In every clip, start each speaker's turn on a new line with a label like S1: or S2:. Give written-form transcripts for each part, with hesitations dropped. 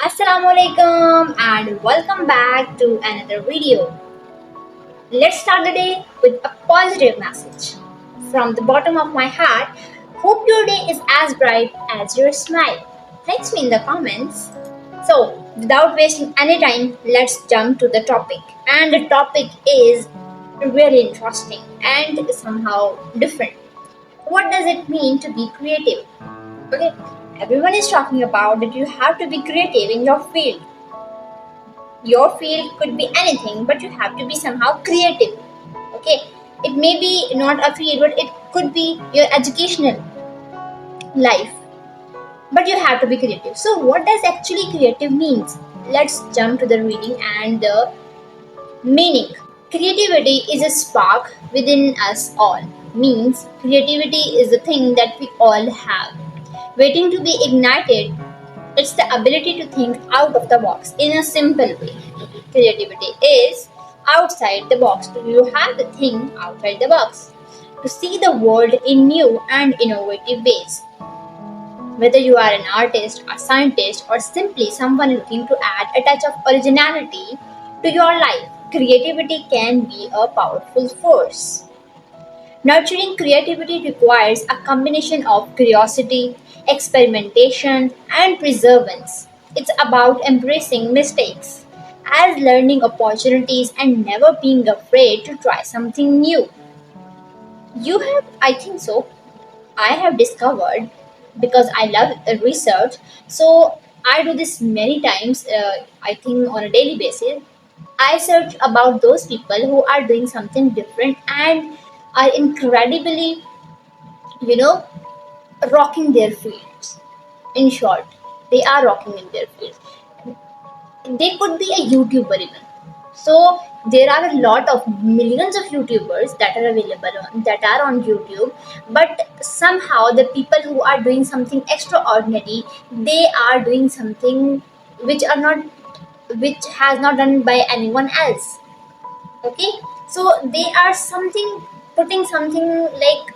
S1: Assalamu alaikum and welcome back to another video. Let's start the day with a positive message. From the bottom of my heart, hope your day is as bright as your smile. Thanks me in the comments. So, without wasting any time, let's jump to the topic. And the topic is really interesting and somehow different. What does it mean to be creative? Okay, everyone is talking about that you have to be creative in your field. Your field could be anything, but you have to be somehow creative. Okay, it may be not a field, but it could be your educational life, but you have to be creative. So what does actually creative means? Let's jump to the reading and the meaning. Creativity is a spark within us all. Means creativity is the thing that we all have waiting to be ignited. It's the ability to think out of the box in a simple way. Creativity is outside the box. You have to think outside the box to see the world in new and innovative ways. Whether you are an artist, a scientist, or simply someone looking to add a touch of originality to your life, creativity can be a powerful force. Nurturing creativity requires a combination of curiosity, experimentation, and perseverance. It's about embracing mistakes as learning opportunities and never being afraid to try something new. You have, I think so, I have discovered because I love research. So I do this many times, I think on a daily basis. I search about those people who are doing something different and are incredibly, you know, rocking their fields. In short, they are rocking in their fields. They could be a YouTuber even. So there are a lot of millions of YouTubers that are available that are on YouTube, but somehow the people who are doing something extraordinary, they are doing something which are not which has not done by anyone else. Okay, so they are something putting something like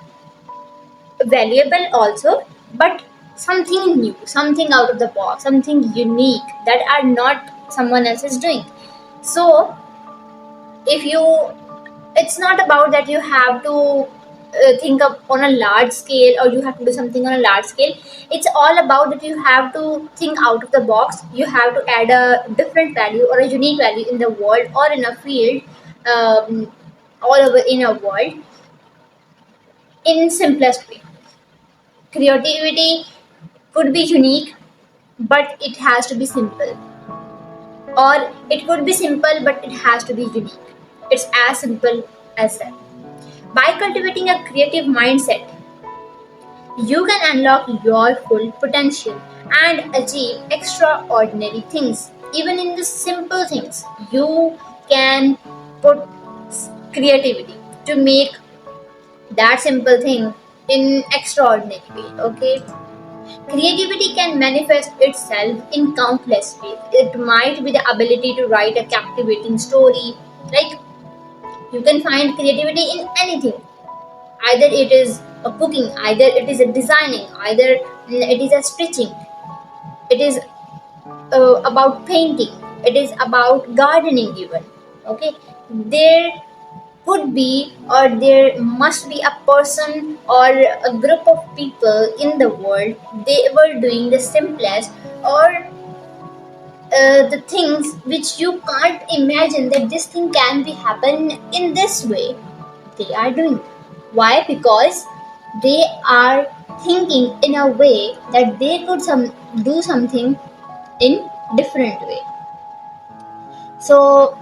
S1: valuable also, but something new, something out of the box, something unique that are not someone else is doing. So if you, it's not about that you have to think of on a large scale or you have to do something on a large scale. It's all about that you have to think out of the box. You have to add a different value or a unique value in the world or in a field, all over in a world, in simplest way. Creativity could be unique, but it has to be simple. Or it could be simple, but it has to be unique. It's as simple as that. By cultivating a creative mindset, you can unlock your full potential and achieve extraordinary things. Even in the simple things, you can put creativity to make that simple thing in extraordinary way. Okay, creativity can manifest itself in countless ways. It might be the ability to write a captivating story. Like, you can find creativity in anything. Either it is a cooking, either it is a designing, either it is a stitching, it is about painting, it is about gardening even. Okay, there could be or there must be a person or a group of people in the world, they were doing the simplest or the things which you can't imagine that this thing can be happen in this way, they are doing. Why? Because they are thinking in a way that they could do something in different way. So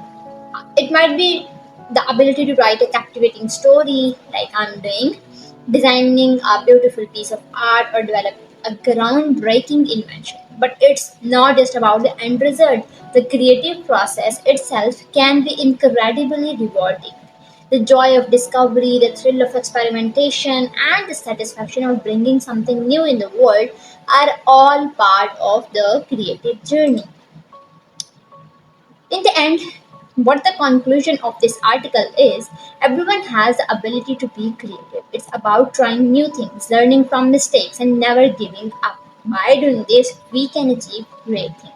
S1: it might be the ability to write a captivating story like I'm doing, designing a beautiful piece of art, or develop a groundbreaking invention. But it's not just about the end result. The creative process itself can be incredibly rewarding. The joy of discovery, the thrill of experimentation, and the satisfaction of bringing something new in the world are all part of the creative journey. In the end, what the conclusion of this article is, everyone has the ability to be creative. It's about trying new things, learning from mistakes, and never giving up. By doing this, we can achieve great things.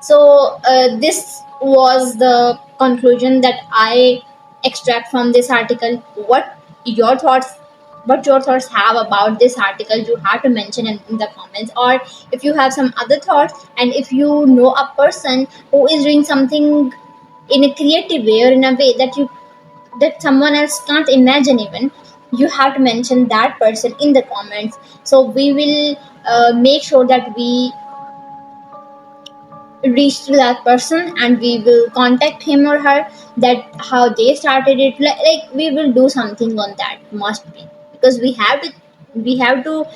S1: So this was the conclusion that I extract from this article. Your thoughts what your thoughts have about this article, you have to mention in the comments. Or if you have some other thoughts, and if you know a person who is doing something in a creative way, or in a way that someone else can't imagine even, you have to mention that person in the comments. So we will make sure that we reach to that person, and we will contact him or her, that how they started it. Like we will do something on that, must be, because we have to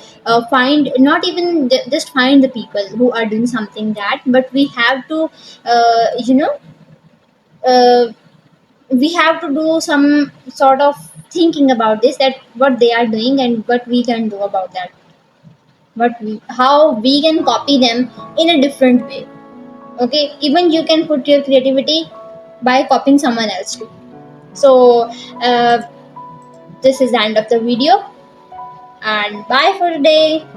S1: find, not even just find the people who are doing something that, but we have to uh, you know uh, we have to do some sort of thinking about this, that what they are doing and what we can do about that, how we can copy them in a different way. Okay, even you can put your creativity by copying someone else too. So uh, this is the end of the video, and bye for today.